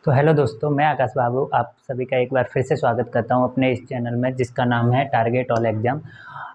तो हेलो दोस्तों, मैं आकाश बाबू आप सभी का एक बार फिर से स्वागत करता हूं अपने इस चैनल में जिसका नाम है टारगेट ऑल एग्ज़ाम।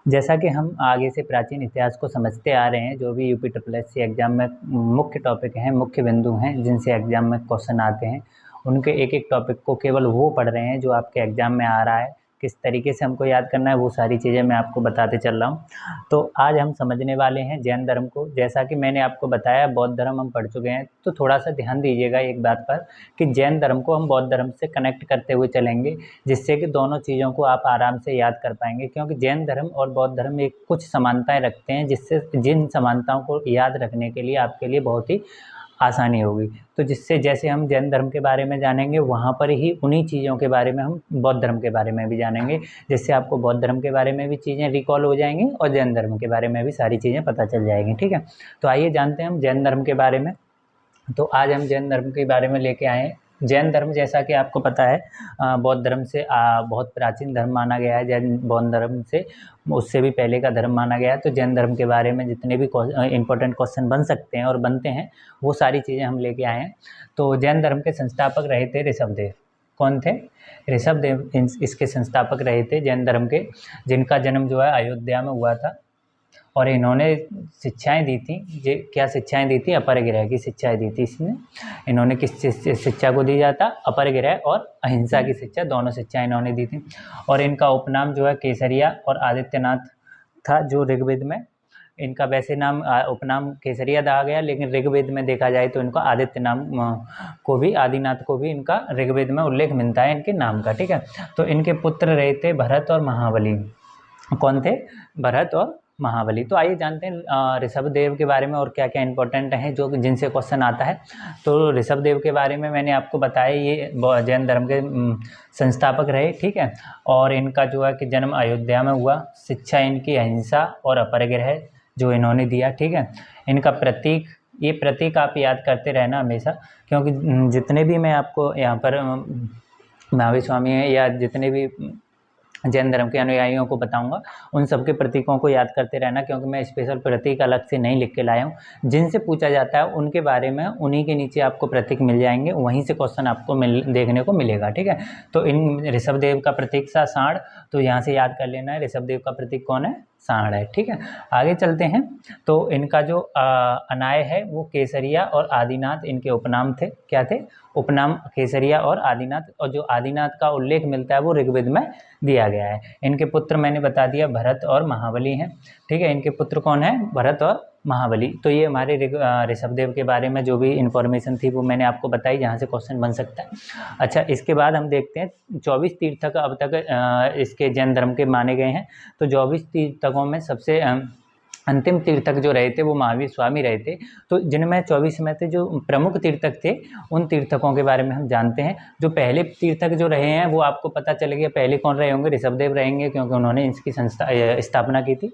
जैसा कि हम आगे से प्राचीन इतिहास को समझते आ रहे हैं, जो भी UP triple S C exam में मुख्य टॉपिक हैं, मुख्य बिंदु हैं जिनसे एग्ज़ाम में क्वेश्चन आते हैं, उनके एक एक टॉपिक को केवल वो पढ़ रहे हैं जो आपके एग्ज़ाम में आ रहा है। किस तरीके से हमको याद करना है वो सारी चीज़ें मैं आपको बताते चल रहा हूँ। तो आज हम समझने वाले हैं जैन धर्म को। जैसा कि मैंने आपको बताया, बौद्ध धर्म हम पढ़ चुके हैं, तो थोड़ा सा ध्यान दीजिएगा एक बात पर कि जैन धर्म को हम बौद्ध धर्म से कनेक्ट करते हुए चलेंगे, जिससे कि दोनों चीज़ों को आप आराम से याद कर पाएंगे। क्योंकि जैन धर्म और बौद्ध धर्म एक कुछ समानताएं रखते हैं, जिससे जिन समानताओं को याद रखने के लिए आपके लिए बहुत ही आसानी होगी। तो जिससे जैसे हम जैन धर्म के बारे में जानेंगे, वहाँ पर ही उन्हीं चीज़ों के बारे में हम बौद्ध धर्म के बारे में भी जानेंगे, जिससे आपको बौद्ध धर्म के बारे में भी चीज़ें रिकॉल हो जाएंगी और जैन धर्म के बारे में भी सारी चीज़ें पता चल जाएंगी। ठीक है, तो आइए जानते हैं हम जैन धर्म के बारे में। तो आज हम जैन धर्म के बारे में लेके आए हैं। जैन धर्म, जैसा कि आपको पता है, बौद्ध धर्म से बहुत प्राचीन धर्म माना गया है। जैन बौद्ध धर्म से उससे भी पहले का धर्म माना गया है। तो जैन धर्म के बारे में जितने भी इंपॉर्टेंट क्वेश्चन बन सकते हैं और बनते हैं, वो सारी चीज़ें हम लेके आए हैं। तो जैन धर्म के संस्थापक रहे थे ऋषभदेव। कौन थे? ऋषभदेव इसके संस्थापक रहे थे जैन धर्म के, जिनका जन्म जो है अयोध्या में हुआ था। और इन्होंने शिक्षाएं दी थी। क्या शिक्षाएं दी थी? अपरिग्रह की शिक्षाएं दी थी। इसमें इन्होंने किस शिक्षा को दी जाता? अपरिग्रह और अहिंसा की शिक्षा, दोनों शिक्षाएं इन्होंने दी थी। और इनका उपनाम जो है केसरिया और आदित्यनाथ था, जो ऋग्वेद में इनका वैसे नाम उपनाम केसरिया रहा गया, लेकिन ऋग्वेद में देखा जाए तो इनको आदित्य नाम को भी, आदिनाथ को भी इनका ऋग्वेद में उल्लेख मिलता है इनके नाम का। ठीक है, तो इनके पुत्र रहे थे भरत और महाबली। कौन थे? भरत और महाबली। तो आइए जानते हैं ऋषभदेव के बारे में और क्या क्या इंपॉर्टेंट है जो जिनसे क्वेश्चन आता है। तो ऋषभदेव के बारे में मैंने आपको बताया, ये जैन धर्म के संस्थापक रहे। ठीक है, और इनका जो है कि जन्म अयोध्या में हुआ। शिक्षा इनकी अहिंसा और अपरिग्रह जो इन्होंने दिया। ठीक है, इनका प्रतीक, ये प्रतीक आप याद करते रहना हमेशा, क्योंकि जितने भी मैं आपको यहाँ पर महावीर स्वामी हैं या जितने भी जैन धर्म के अनुयायियों को बताऊंगा, उन सबके प्रतीकों को याद करते रहना, क्योंकि मैं स्पेशल प्रतीक अलग से नहीं लिख के लाया हूँ। जिनसे पूछा जाता है उनके बारे में उन्हीं के नीचे आपको प्रतीक मिल जाएंगे, वहीं से क्वेश्चन आपको देखने को मिलेगा। ठीक है, तो इन ऋषभदेव का प्रतीक था सांड, तो यहाँ से याद कर लेना है ऋषभदेव का प्रतीक कौन है? सांड है। ठीक है, आगे चलते हैं। तो इनका जो अनाय है वो केसरिया और आदिनाथ इनके उपनाम थे। क्या थे? उपनाम केसरिया और आदिनाथ। और जो आदिनाथ का उल्लेख मिलता है वो ऋग्वेद में दिया गया है। इनके पुत्र मैंने बता दिया, भरत और महाबली हैं। ठीक है, इनके पुत्र कौन है? भरत और महाबली। तो ये हमारे ऋषभदेव के बारे में जो भी इंफॉर्मेशन थी वो मैंने आपको बताई, जहाँ से क्वेश्चन बन सकता है। अच्छा, इसके बाद हम देखते हैं 24 तीर्थक अब तक इसके जैन धर्म के माने गए हैं। तो 24 तीर्थकों में सबसे अंतिम तीर्थक जो रहे थे वो महावीर स्वामी रहे थे। तो जिनमें 24 में से जो प्रमुख तीर्थक थे, उन तीर्थकों के बारे में हम जानते हैं। जो पहले तीर्थक जो रहे हैं वो आपको पता चल गया पहले कौन रहे होंगे? ऋषभदेव रहेंगे, क्योंकि उन्होंने इसकी स्थापना की थी।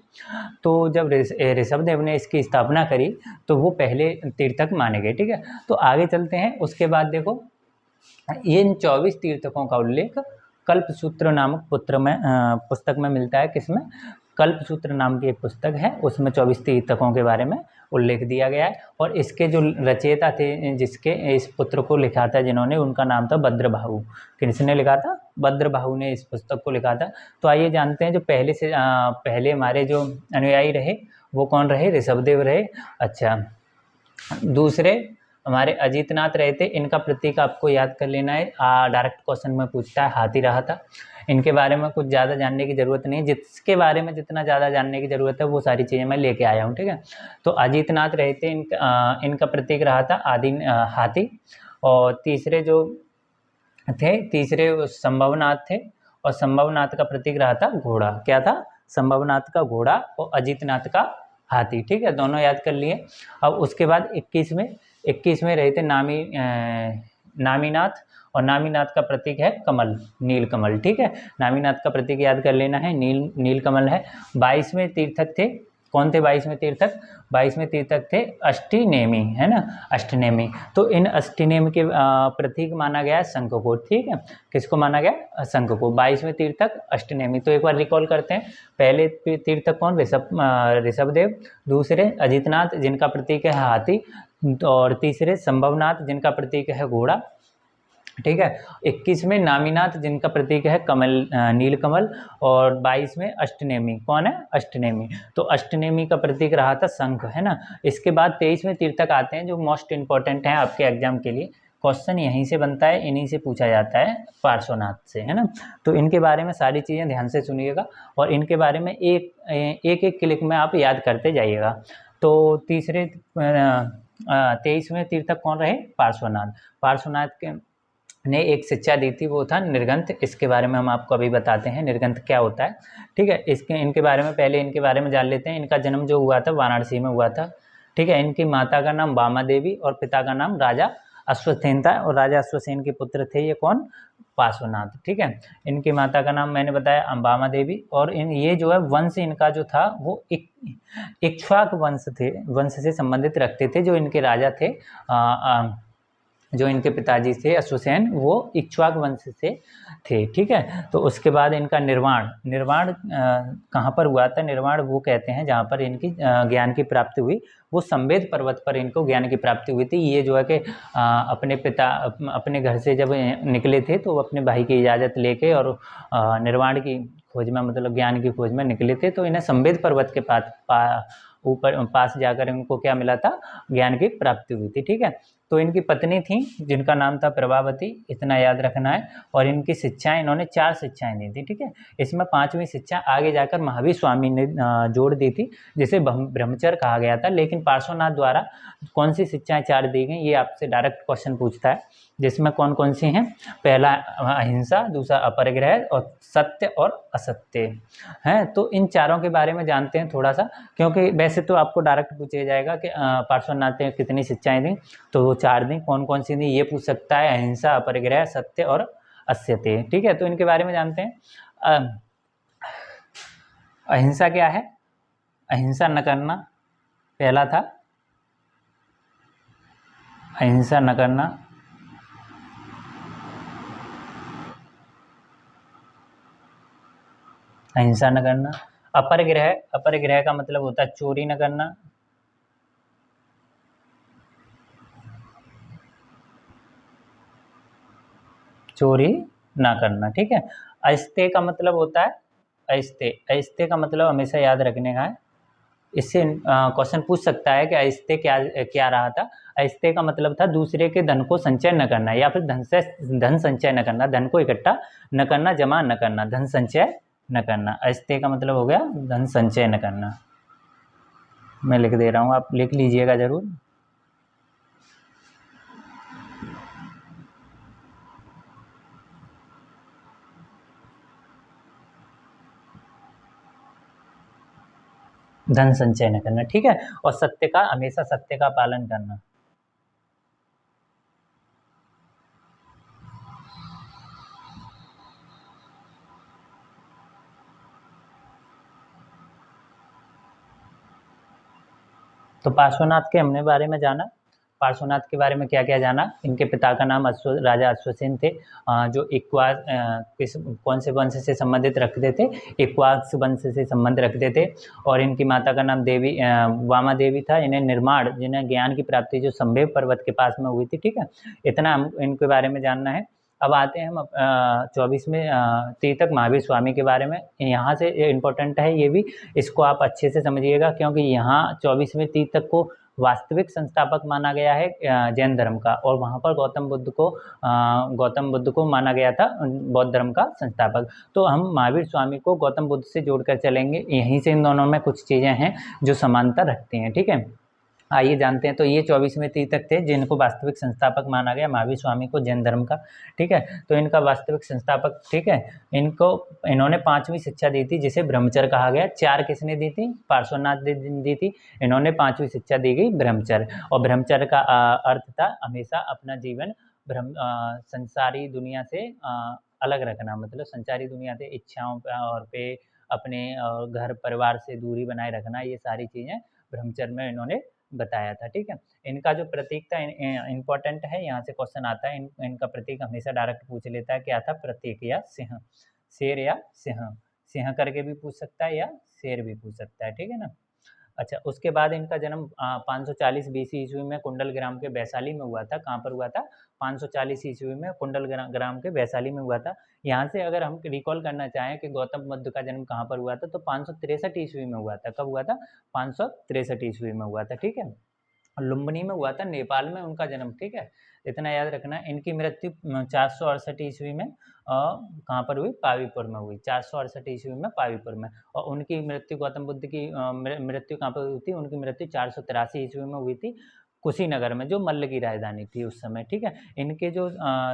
तो जब ऋषभदेव ने इसकी स्थापना करी तो वो पहले तीर्थक माने गए। ठीक है, तो आगे चलते हैं। उसके बाद देखो, इन 24 तीर्थकों का उल्लेख कल्पसूत्र नामक पुस्तक में मिलता है। किसमें? कल्पसूत्र नाम की एक पुस्तक है, उसमें 24 तीर्थकों के बारे में उल्लेख दिया गया है। और इसके जो रचयिता थे, जिसके इस पुत्र को लिखा था जिन्होंने, उनका नाम था भद्रबाहु। किसने लिखा था? भद्रबाहु ने इस पुस्तक को लिखा था। तो आइए जानते हैं जो पहले हमारे जो अनुयायी रहे वो कौन रहे? ऋषभदेव रहे। अच्छा, दूसरे हमारे अजीतनाथ रहे थे। इनका प्रतीक आपको याद कर लेना है, डायरेक्ट क्वेश्चन में पूछता है, हाथी रहा था। इनके बारे में कुछ ज़्यादा जानने की ज़रूरत नहीं है, जिसके बारे में जितना ज़्यादा जानने की ज़रूरत है वो सारी चीज़ें मैं लेके आया हूँ। ठीक है, तो अजीतनाथ रहे थे। इनका प्रतीक रहा था हाथी। और तीसरे जो थे, तीसरे संभवनाथ थे, और संभवनाथ का प्रतीक रहा था घोड़ा। क्या था? संभवनाथ का घोड़ा और अजीतनाथ का हाथी। ठीक है, दोनों याद कर लिए। अब उसके बाद 21 में रहे थे नामीनाथ, और नामीनाथ का प्रतीक है कमल, नील कमल। ठीक है, नामीनाथ का प्रतीक याद कर लेना है, नील कमल है। 22वें तीर्थक थे। कौन थे 22वें तीर्थक? 22वें तीर्थक थे अष्टनेमी, है ना, अष्टनेमी। तो इन अष्टनेमी के प्रतीक माना गया शंख को। ठीक है, किसको माना गया? शंख को। 22वें तीर्थक अष्टनेमी। तो एक बार रिकॉल करते हैं। पहले तीर्थक कौन? ऋषभदेव। दूसरे अजितनाथ, जिनका प्रतीक है हाथी। और तीसरे संभवनाथ, जिनका प्रतीक है घोड़ा। ठीक है। 21 में नामीनाथ जिनका प्रतीक है कमल, नीलकमल। और 22 में अष्टनेमी, कौन है? अष्टनेमी। तो अष्टनेमी का प्रतीक रहा था शंख, है ना। इसके बाद 23 में तीर्थक आते हैं जो मोस्ट इंपॉर्टेंट हैं आपके एग्जाम के लिए। क्वेश्चन यहीं से बनता है, इन्हीं से पूछा जाता है, पार्श्वनाथ से, है ना। तो इनके बारे में सारी चीज़ें ध्यान से सुनिएगा और इनके बारे में एक एक क्लिक में आप याद करते जाइएगा। तो तीसरे 23वें तीर्थक कौन रहे? पार्श्वनाथ। पार्श्वनाथ के ने एक शिक्षा दी थी, वो था निर्गंथ। इसके बारे में हम आपको अभी बताते हैं निर्गंथ क्या होता है। ठीक है, इसके इनके बारे में पहले इनके बारे में जान लेते हैं। इनका जन्म जो हुआ था वाराणसी में हुआ था। ठीक है, इनकी माता का नाम बामा देवी और पिता का नाम राजा अश्वसेन था। और राजा अश्वसेन के पुत्र थे ये कौन? पार्श्वनाथ। ठीक है, इनकी माता का नाम मैंने बताया बामा देवी। और इन ये जो है वंश इनका जो था वो इक्ष्वाक वंश थे, वंश से संबंधित रखते थे। जो इनके राजा थे जो इनके पिताजी थे अश्वसेन, वो इक्ष्वाक वंश से थे। ठीक है, तो उसके बाद इनका निर्वाण निर्वाण कहाँ पर हुआ था? निर्वाण वो कहते हैं जहाँ पर इनकी ज्ञान की प्राप्ति हुई, वो संवेद पर्वत पर इनको ज्ञान की प्राप्ति हुई थी। ये जो है कि अपने पिता अपने घर से जब निकले थे तो अपने भाई की इजाज़त लेके और निर्वाण की खोज में, मतलब ज्ञान की खोज में निकले थे। तो इन्हें संवेद पर्वत के पास जाकर इनको क्या मिला था? ज्ञान की प्राप्ति हुई थी। ठीक है, तो इनकी पत्नी थी जिनका नाम था प्रभावती, इतना याद रखना है। और इनकी शिक्षाएं, इन्होंने 4 शिक्षाएं दी थी। ठीक है, इसमें 5वीं शिक्षा आगे जाकर महावीर स्वामी ने जोड़ दी थी, जिसे ब्रह्मचर्य कहा गया था। लेकिन पार्श्वनाथ द्वारा कौन सी शिक्षाएं 4 दी गई, ये आपसे डायरेक्ट क्वेश्चन पूछता है, जिसमें कौन कौन सी हैं? पहला अहिंसा, दूसरा अपरिग्रह और सत्य और असत्य हैं। तो इन चारों के बारे में जानते हैं थोड़ा सा, क्योंकि वैसे तो आपको डायरेक्ट पूछा जाएगा कि पार्श्वनाथ ने कितनी शिक्षाएं दी, तो वो 4 दी। कौन कौन सी दी ये पूछ सकता है, अहिंसा, अपरिग्रह, सत्य और असत्य। ठीक है, तो इनके बारे में जानते हैं। अहिंसा क्या है? अहिंसा न करना पहला था, अहिंसा न करना। अहिंसा न करना। अपरिग्रह, अपरिग्रह का मतलब होता है चोरी न करना। चोरी ना करना। ठीक है, अस्तेय का मतलब होता है, अस्तेय, अस्तेय का मतलब हमेशा याद रखने का है। इससे क्वेश्चन पूछ सकता है कि अस्तेय क्या क्या रहा था। अस्तेय का मतलब था दूसरे के धन को संचय न करना, या फिर धन संचय न करना, धन को इकट्ठा न करना, जमा न करना, धन संचय न करना। अस्तेय का मतलब हो गया धन संचय न करना। मैं लिख दे रहा हूँ, आप लिख लीजिएगा जरूर। धन संचय न करना। ठीक है, और सत्य का, हमेशा सत्य का पालन करना। तो पार्श्वनाथ के हमने बारे में जाना। पार्श्वनाथ के बारे में क्या क्या जाना? इनके पिता का नाम राजा अश्वसेन थे, जो इक्वास किस कौन से वंश से संबंधित रखते थे? इक्वास वंश से संबंध रखते थे। और इनकी माता का नाम देवी वामा देवी था। इन्हें निर्माण, जिन्हें ज्ञान की प्राप्ति जो संभेव पर्वत के पास में हुई थी। ठीक है, इतना हम इनके बारे में जानना है। अब आते हैं हम 24वें तीर्थक महावीर स्वामी के बारे में। यहाँ से इम्पोर्टेंट है ये भी, इसको आप अच्छे से समझिएगा, क्योंकि यहाँ 24वें तीर्थक को वास्तविक संस्थापक माना गया है जैन धर्म का। और वहाँ पर गौतम बुद्ध को माना गया था बौद्ध धर्म का संस्थापक। तो हम महावीर स्वामी को गौतम बुद्ध से जोड़कर चलेंगे। यहीं से इन दोनों में कुछ चीज़ें हैं जो समानता रखती हैं। ठीक है, आइए जानते हैं। तो ये 24वें तीर्थक थे जिनको वास्तविक संस्थापक माना गया महावीर स्वामी को जैन धर्म का। ठीक है, तो इनका वास्तविक संस्थापक, ठीक है, इन्होंने 5वीं शिक्षा दी थी जिसे ब्रह्मचर्य कहा गया। 4 किसने दी थी? पार्श्वनाथ दी थी। इन्होंने 5वीं शिक्षा दी गई ब्रह्मचर्य। और ब्रह्मचर्य का अर्थ था हमेशा अपना जीवन संसारी दुनिया से अलग रखना, मतलब संसारी दुनिया से इच्छाओं और पे अपने घर परिवार से दूरी बनाए रखना, ये सारी चीज़ें ब्रह्मचर्य में इन्होंने बताया था। ठीक है, इनका जो प्रतीक था इम्पोर्टेंट है, यहाँ से क्वेश्चन आता है। इनका प्रतीक हमेशा डायरेक्ट पूछ लेता है, क्या था प्रतीक? या सिंह, शेर या सिंह। सिंह करके भी पूछ सकता है या शेर भी पूछ सकता है। ठीक है ना। अच्छा, उसके बाद इनका जन्म 540 बीसी ईस्वी में कुंडल ग्राम के वैशाली में हुआ था। कहाँ पर हुआ था? 540 ईस्वी में कुंडल ग्राम के वैशाली में हुआ था। यहाँ से अगर हम रिकॉल करना चाहें कि गौतम बुद्ध का जन्म कहाँ पर हुआ था, तो 563 ईस्वी में हुआ था। कब हुआ था? 563 ईस्वी में हुआ था, ठीक है। लुम्बिनी में हुआ था, नेपाल में उनका जन्म, ठीक है। इतना याद रखना है। इनकी मृत्यु 468 ईस्वी में कहाँ पर हुई? पावीपुर में हुई। 468 ईस्वी में पावीपुर में। और उनकी मृत्यु, गौतम बुद्ध की मृत्यु कहाँ पर हुई थी? उनकी मृत्यु 483 ईस्वी में हुई थी, कुशीनगर में, जो मल्ल की राजधानी थी उस समय, ठीक है। इनके जो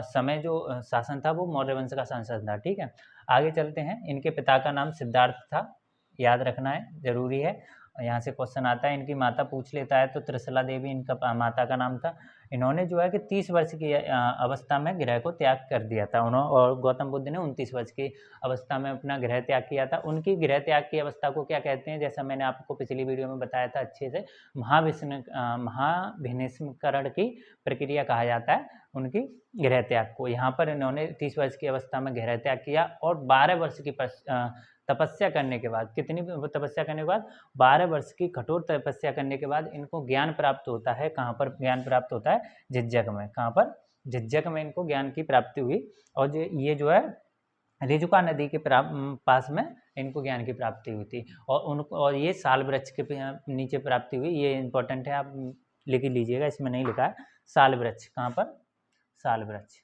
समय जो शासन था वो मौर्य वंश का शासन था, ठीक है। आगे चलते हैं। इनके पिता का नाम सिद्धार्थ था, याद रखना है, जरूरी है। यहाँ से क्वेश्चन आता है। इनकी माता पूछ लेता है तो त्रिशला देवी इनका माता का नाम था। इन्होंने जो है कि 30 वर्ष की अवस्था में गृह को त्याग कर दिया था उन्होंने, और गौतम बुद्ध ने 29 वर्ष की अवस्था में अपना गृह त्याग किया था। उनकी गृह त्याग की अवस्था को क्या कहते हैं? जैसा मैंने आपको पिछली वीडियो में बताया था अच्छे से, महाभिनिष्करण की प्रक्रिया कहा जाता है उनकी गृह त्याग को। यहाँ पर इन्होंने 30 वर्ष की अवस्था में गृह त्याग किया और 12 वर्ष की तपस्या करने के बाद, कितनी तपस्या करने के बाद? 12 वर्ष की कठोर तपस्या करने के बाद इनको ज्ञान प्राप्त होता है। कहाँ पर ज्ञान प्राप्त होता है? झिज्जक में। कहाँ पर? झिज्जक में इनको ज्ञान की प्राप्ति हुई। और ये जो है रेजुका नदी के पास में इनको ज्ञान की प्राप्ति हुई थी। और ये साल वृक्ष के नीचे प्राप्ति हुई। ये इंपॉर्टेंट है, आप लिख लीजिएगा, इसमें नहीं लिखा है। साल वृक्ष, कहाँ पर? साल वृक्ष।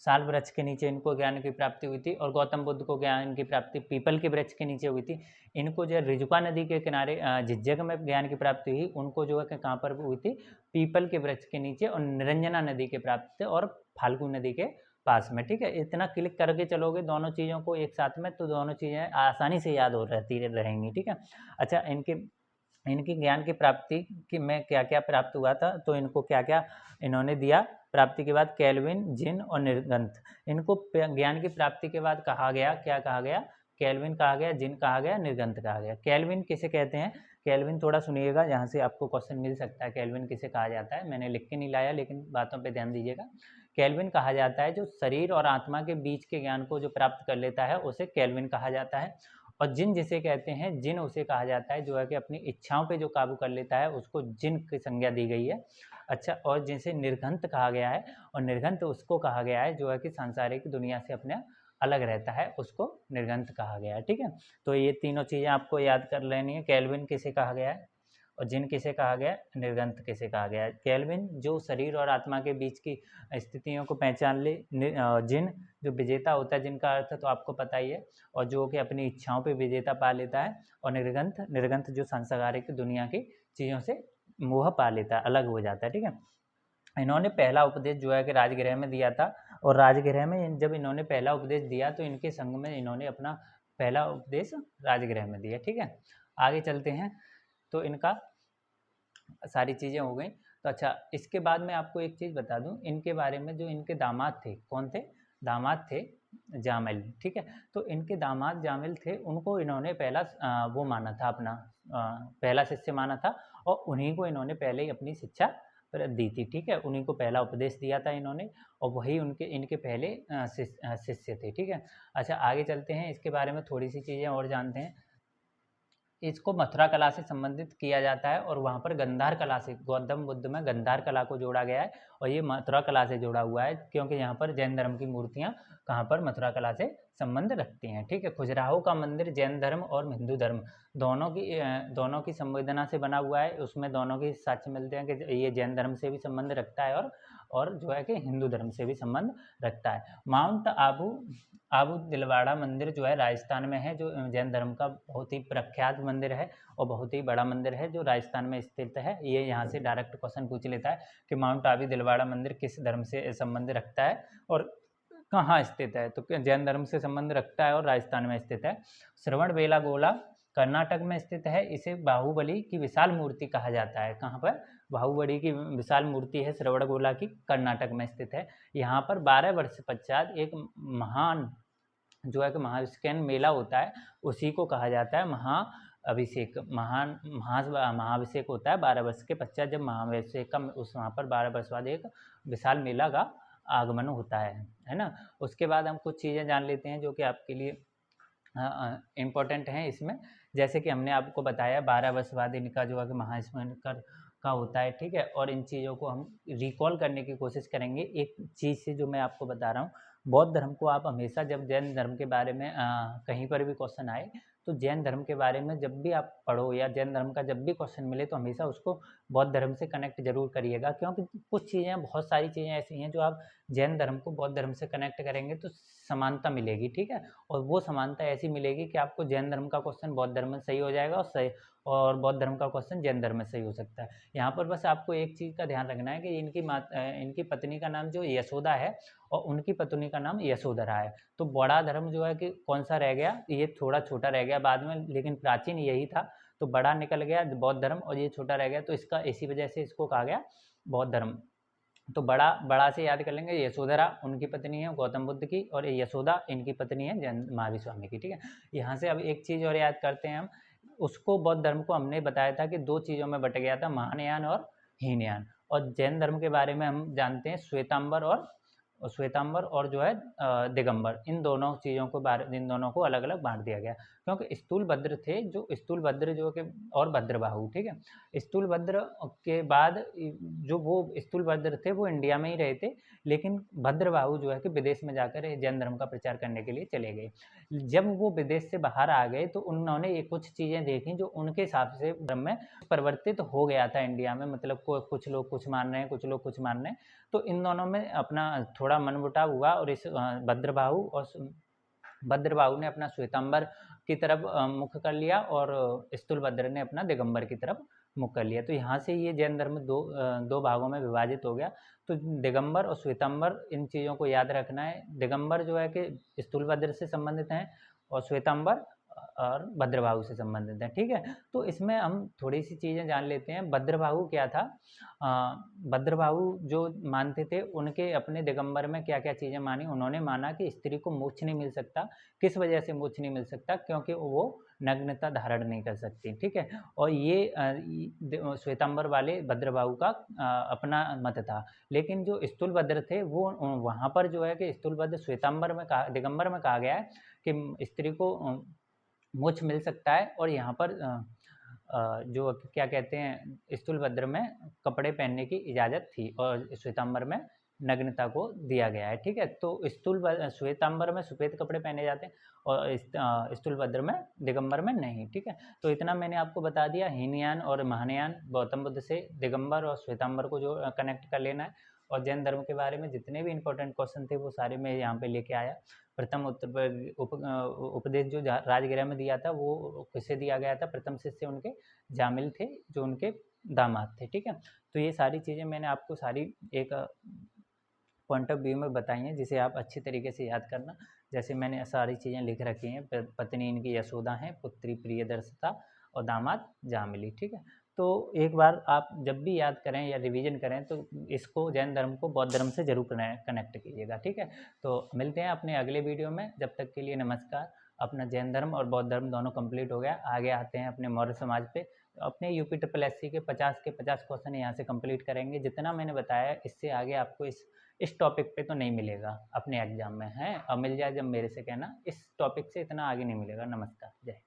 साल वृक्ष के नीचे इनको ज्ञान की प्राप्ति हुई थी। और गौतम बुद्ध को ज्ञान की प्राप्ति पीपल के वृक्ष के नीचे हुई थी। इनको जो है रिजुका नदी के किनारे झिज्जक में ज्ञान की प्राप्ति हुई, उनको जो है कि कहाँ पर हुई थी? पीपल के वृक्ष के नीचे। और निरंजना नदी के प्राप्ति और फाल्गु नदी के पास में, ठीक है। इतना क्लिक करके चलोगे दोनों चीज़ों को एक साथ में, तो दोनों चीज़ें आसानी से याद हो रहती रहेंगी, ठीक है। अच्छा, इनकी ज्ञान की प्राप्ति की में क्या क्या प्राप्त हुआ था, तो इनको क्या क्या इन्होंने दिया प्राप्ति के बाद? कैल्विन, जिन और निर्गंथ। इनको ज्ञान की प्राप्ति के बाद कहा गया, क्या कहा गया? कैल्विन कहा गया, जिन कहा गया, निर्गंथ कहा गया। कैल्विन किसे कहते हैं? कैल्विन थोड़ा सुनिएगा, यहाँ से आपको क्वेश्चन मिल सकता है। कैल्विन किसे कहा जाता है? मैंने लिख के नहीं लाया, लेकिन बातों पर ध्यान दीजिएगा। कैल्विन कहा जाता है जो शरीर और आत्मा के बीच के ज्ञान को जो प्राप्त कर लेता है, उसे कैल्विन कहा जाता है। और जिन जिसे कहते हैं, जिन उसे कहा जाता है जो है कि अपनी इच्छाओं पे जो काबू कर लेता है, उसको जिन की संज्ञा दी गई है। अच्छा, और जिसे निर्घंत कहा गया है, और निर्घंत उसको कहा गया है जो है कि सांसारिक दुनिया से अपने अलग रहता है, उसको निर्घंत कहा गया है, ठीक है। तो ये तीनों चीज़ें आपको याद कर लेनी है। कैल्विन किसे कहा गया है, और जिन किसे कहा गया, निर्गंथ किसे कहा गया है। कैल्विन जो शरीर और आत्मा के बीच की स्थितियों को पहचान ले, जिन जो विजेता होता है, जिनका अर्थ तो आपको पता ही है, और जो कि अपनी इच्छाओं पे विजेता पा लेता है। और निर्गंथ, निर्गंथ जो सांसारिक दुनिया की चीज़ों से मोह पा लेता है, अलग हो जाता है, ठीक है। इन्होंने पहला उपदेश जो है कि राजगृह में दिया था। और राजगृह में जब इन्होंने पहला उपदेश दिया, तो इनके संग में इन्होंने अपना पहला उपदेश राजगृह में दिया, ठीक है। आगे चलते हैं। तो इनका सारी चीज़ें हो गई। तो अच्छा, इसके बाद मैं आपको एक चीज़ बता दूं इनके बारे में। जो इनके दामाद थे, कौन थे? दामाद थे जामिल, ठीक है। तो इनके दामाद जामिल थे, उनको इन्होंने पहला वो माना था, अपना पहला शिष्य माना था। और उन्हीं को इन्होंने पहले ही अपनी शिक्षा दी थी, ठीक है। उन्हीं को पहला उपदेश दिया था इन्होंने, और वही इनके पहले शिष्य थे, ठीक है। अच्छा, आगे चलते हैं। इसके बारे में थोड़ी सी चीज़ें और जानते हैं। इसको मथुरा कला से संबंधित किया जाता है, और वहाँ पर गंधार कला से, गौतम बुद्ध में गंधार कला को जोड़ा गया है। और ये मथुरा कला से जुड़ा हुआ है, क्योंकि यहाँ पर जैन धर्म की मूर्तियाँ कहाँ पर? मथुरा कला से संबंध रखती हैं, ठीक है। खजुराहो का मंदिर जैन धर्म और हिंदू धर्म दोनों की संवेदना से बना हुआ है। उसमें दोनों के साक्ष्य मिलते हैं कि ये जैन धर्म से भी संबंध रखता है, और जो है कि हिंदू धर्म से भी संबंध रखता है। माउंट आबू आबू दिलवाड़ा मंदिर जो है राजस्थान में है, जो जैन धर्म का बहुत ही प्रख्यात मंदिर है और बहुत ही बड़ा मंदिर है, जो राजस्थान में स्थित है। ये यहाँ से डायरेक्ट क्वेश्चन पूछ लेता है कि माउंट आबू दिलवाड़ा मंदिर किस धर्म से संबंध रखता है और कहाँ स्थित है? तो जैन धर्म से संबंध रखता है और राजस्थान में स्थित है। श्रवणबेलागोला कर्नाटक में स्थित है। इसे बाहुबली की विशाल मूर्ति कहा जाता है। कहाँ पर? बाहुबली की विशाल मूर्ति है श्रवणबेला की, कर्नाटक में स्थित है। यहाँ पर 12 वर्ष पश्चात एक महान जो है कि महाभिषेक मेला होता है, उसी को कहा जाता है महाअभिषेक। महाभिषेक होता है 12 वर्ष के पश्चात, जब महाभिषेक का उस वहाँ पर 12 वर्ष बाद एक विशाल मेला का आगमन होता है ना। उसके बाद हम कुछ चीज़ें जान लेते हैं जो कि आपके लिए इम्पोर्टेंट हैं इसमें। जैसे कि हमने आपको बताया 12 वर्ष बाद इनका जो है कि महास्मरण का होता है, ठीक है। और इन चीज़ों को हम रिकॉल करने की कोशिश करेंगे एक चीज़ से जो मैं आपको बता रहा हूँ। बौद्ध धर्म को आप हमेशा जब जैन धर्म के बारे में कहीं पर भी क्वेश्चन आए तो जैन धर्म के बारे में जब भी आप पढ़ो या जैन धर्म का जब भी क्वेश्चन मिले तो हमेशा उसको बौद्ध धर्म से कनेक्ट जरूर करिएगा, क्योंकि कुछ चीज़ें, बहुत सारी चीज़ें ऐसी हैं जो आप जैन धर्म को बौद्ध धर्म से कनेक्ट करेंगे तो समानता मिलेगी, ठीक है। और वो समानता ऐसी मिलेगी कि आपको जैन धर्म का क्वेश्चन बौद्ध धर्म में सही हो जाएगा और बौद्ध धर्म का क्वेश्चन जैन धर्म में सही हो सकता है। यहाँ पर बस आपको एक चीज़ का ध्यान रखना है कि इनकी पत्नी का नाम जो यशोदा है और उनकी पत्नी का नाम यशोधरा है। तो बड़ा धर्म जो है कि कौन सा रह गया, ये थोड़ा छोटा रह गया बाद में, लेकिन प्राचीन यही था। तो बड़ा निकल गया बौद्ध धर्म और ये छोटा रह गया, तो इसका इसी वजह से इसको कहा गया बौद्ध धर्म। तो बड़ा से याद कर लेंगे, यशोधरा उनकी पत्नी है गौतम बुद्ध की, और यशोदा इनकी पत्नी है जैन महावीर स्वामी की, ठीक है। यहाँ से अब एक चीज़ और याद करते हैं हम। उसको बौद्ध धर्म को हमने बताया था कि दो चीज़ों में बट गया था, महानयान और हीनयान। और जैन धर्म के बारे में हम जानते हैं श्वेतांबर और जो है दिगंबर, इन दोनों को अलग अलग बांट दिया गया, क्योंकि स्थूलभद्र थे जो कि और भद्रबाहु, ठीक है। स्थूलभद्र के बाद जो वो स्थूलभद्र थे वो इंडिया में ही रहे थे, लेकिन भद्रबाहु जो है कि विदेश में जाकर जैन धर्म का प्रचार करने के लिए चले गए। जब वो विदेश से बाहर आ गए तो उन्होंने ये कुछ चीज़ें देखी जो उनके हिसाब से धर्म में परिवर्तित हो गया था इंडिया में, मतलब कुछ लोग कुछ मान रहे हैं, कुछ लोग कुछ मान रहे हैं। तो इन दोनों में अपना थोड़ा मनमुटाव हुआ और इस भद्रबाहु ने अपना श्वेतांबर की तरफ मुख कर लिया और स्थूलभद्र ने अपना दिगंबर की तरफ मुख कर लिया। तो यहाँ से ये जैन धर्म दो भागों में विभाजित हो गया। तो दिगंबर और श्वेतांबर, इन चीज़ों को याद रखना है। दिगंबर जो है कि स्थूलभद्र से संबंधित हैं और श्वेतांबर और भद्रबाहु से संबंधित हैं, ठीक है। तो इसमें हम थोड़ी सी चीज़ें जान लेते हैं। भद्रबाहु क्या था? भद्रबाहु जो मानते थे, उनके अपने दिगंबर में क्या क्या चीज़ें मानी। उन्होंने माना कि स्त्री को मोक्ष नहीं मिल सकता। किस वजह से मोक्ष नहीं मिल सकता? क्योंकि वो नग्नता धारण नहीं कर सकती, ठीक है। और ये श्वेतांबर वाले भद्रबाहु का अपना मत था। लेकिन जो स्थूलभद्र थे वो वहाँ पर जो है कि स्थूलभद्र दिगंबर में कहा गया है कि स्त्री को मोक्ष मिल सकता है। और यहाँ पर जो क्या कहते हैं, स्थूलभद्र में कपड़े पहनने की इजाज़त थी और श्वेतांबर में नग्नता को दिया गया है, ठीक है। तो श्वेतांबर में सफ़ेद कपड़े पहने जाते हैं और स्थूलभद्र में दिगंबर में नहीं, ठीक है। तो इतना मैंने आपको बता दिया। हीनयान और महानयान, गौतम बुद्ध से दिगंबर और श्वेतांबर को जो कनेक्ट कर लेना है। और जैन धर्म के बारे में जितने भी इंपॉर्टेंट क्वेश्चन थे वो सारे मैं यहाँ पे लेके आया। प्रथम उपदेश जो राजगृह में दिया था वो किसे दिया गया था? प्रथम शिष्य उनके जामिल थे जो उनके दामाद थे, ठीक है। तो ये सारी चीज़ें मैंने आपको सारी एक पॉइंट ऑफ व्यू में बताई हैं, जिसे आप अच्छी तरीके से याद करना। जैसे मैंने सारी चीज़ें लिख रखी हैं, पत्नी इनकी यशोदा है, पुत्री प्रियदर्शिता और दामाद जामिली, ठीक है। तो एक बार आप जब भी याद करें या रिवीजन करें तो इसको, जैन धर्म को बौद्ध धर्म से जरूर कनेक्ट कीजिएगा, ठीक है। तो मिलते हैं अपने अगले वीडियो में, जब तक के लिए नमस्कार। अपना जैन धर्म और बौद्ध धर्म दोनों कंप्लीट हो गया। आगे आते हैं अपने मौर्य समाज पे। अपने UPSSC के 50 के 50 क्वेश्चन यहाँ से कंप्लीट करेंगे। जितना मैंने बताया इससे आगे आपको इस टॉपिक पे तो नहीं मिलेगा अपने एग्जाम में, है। अब मिल जाए जब मेरे से कहना, इस टॉपिक से इतना आगे नहीं मिलेगा। नमस्कार, जय हिंद।